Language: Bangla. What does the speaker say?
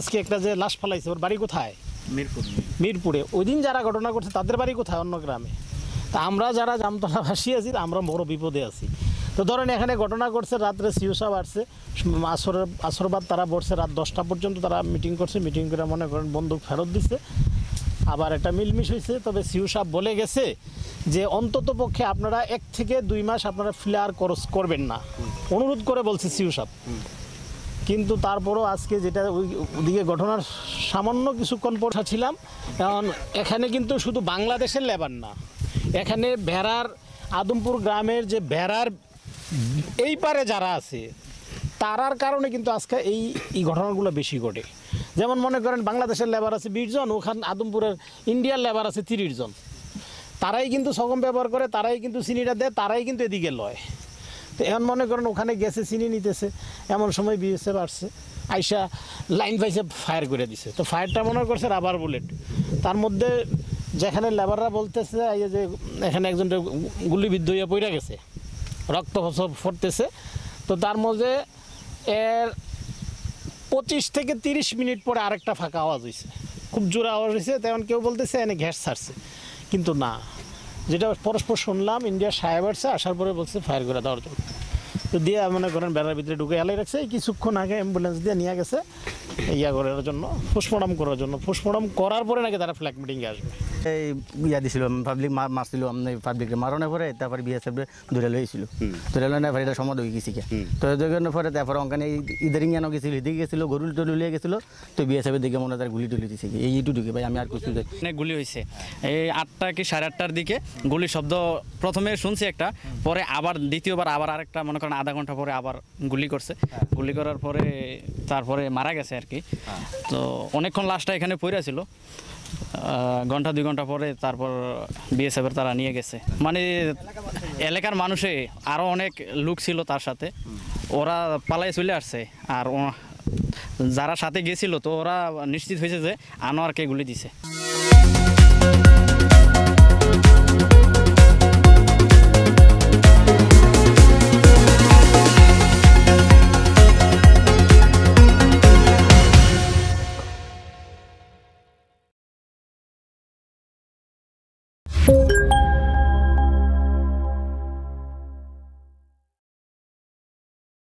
আজকে একটা যে লাশ ফেলাইছে ওর বাড়ি কোথায়? মিরপুরে। ওই দিন যারা ঘটনা করছে তাদের বাড়ি কোথায়? অন্য গ্রামে। তা আমরা যারা জামতলাবাসী আছি আমরা বড় বিপদে আছি। তো ধরেন এখানে ঘটনা করছে, রাত্রে সিও সাহেব আসছে, আসরবাদ তারা বসছে, রাত 10টা পর্যন্ত তারা মিটিং করছে। মিটিং করে মনে করেন বন্দুক ফেরত দিচ্ছে, আবার একটা মিলমিশ হয়েছে। তবে সিও সাহেব বলে গেছে যে অন্তত পক্ষে আপনারা 1 থেকে 2 মাস আপনারা ফিলার করবেন না, অনুরোধ করে বলছে সিও সাহেব। কিন্তু তারপরও আজকে যেটা ওইদিকে ঘটনার সামান্য কিছুক্ষণ পর ছিলাম, কারণ এখানে কিন্তু শুধু বাংলাদেশের লেবার না, এখানে বেড়ার আদমপুর গ্রামের যে বেড়ার এই পারে যারা আছে তারার কারণে কিন্তু আজকে এই ঘটনাগুলো বেশি ঘটে। যেমন মনে করেন বাংলাদেশের লেবার আছে 20 জন, ওখানে আদমপুরের ইন্ডিয়ার লেবার আছে 30 জন। তারাই কিন্তু সগম ব্যবহার করে, তারাই কিন্তু চিনিটা দেয়, তারাই কিন্তু এদিকে লয়। তো এখন মনে করেন ওখানে গেছে চিনি নিতেছে, এমন সময় বিএসএফ আসছে, আইসা লাইন পাইসে ফায়ার করে দিছে। তো ফায়ারটা মনে করছে রাবার বুলেট। তার মধ্যে যেখানে লেবাররা বলতেছে যে এখানে একজন গুলিবিদ্ধ হইয়া পড়ে গেছে, রক্ত ফুটতেছে। তো তার মধ্যে এর 25 থেকে 30 মিনিট পরে আরেকটা ফাঁকা আওয়াজ হয়েছে, খুব জোরে আওয়াজ হয়েছে। তেমন কেউ বলতেছে এনে গ্যাস ছাড়ছে, কিন্তু না, যেটা পরস্পর শুনলাম ইন্ডিয়ার সাহেব আসছে, আসার পরে বলছে ফায়ার করে দেওয়ার জন্য। তো দিয়ে মনে করেন বেড়ার ভিতরে ঢুকে এলাই রাখছে। এই কিছুক্ষণ আগে অ্যাম্বুলেন্স দিয়ে নিয়ে গেছে করার জন্য, পোস্টমর্টম করার জন্য। পোস্টমর্টম করার পরে নাকি তারা ফ্ল্যাগ মিটিংয়ে আসবে। এই দিছিল পাবলিক মারছিল, পাবলিককে মারণের পরে তারপরে বিএসএফ ধরে লইছিল, ধরে লয় না এটা সমাধ হয়ে গেছি। তো ওই পরে তারপরে ওখানে ইদারিং যেন গেছিল, এদিকে গেছিল, গরু টরু লিয়ে গেছিল। তো বিএসএফের দিকে মনে হয় গুলি টুলি দিছে, এইটু ঢুকে ভাই আমি আর কিছু গুলি হয়েছে। এই 8টা কি 8:30টার দিকে গুলি শব্দ প্রথমে শুনছি একটা, পরে আবার দ্বিতীয়বার আবার আরেকটা মনে করেন আধা ঘন্টা পরে আবার গুলি করছে। গুলি করার পরে তারপরে মারা গেছে আর কি। তো অনেকক্ষণ লাশটা এখানে পড়ে ছিল, ঘন্টা 2 ঘন্টা পরে তারপর বিএসএফের তারা নিয়ে গেছে। মানে এলাকার মানুষে আরও অনেক লোক ছিল তার সাথে, ওরা পালাই চলে আসছে। আর যারা সাথে গেছিল তো ওরা নিশ্চিত হয়েছে যে আনোয়ারকে গুলি দিছে।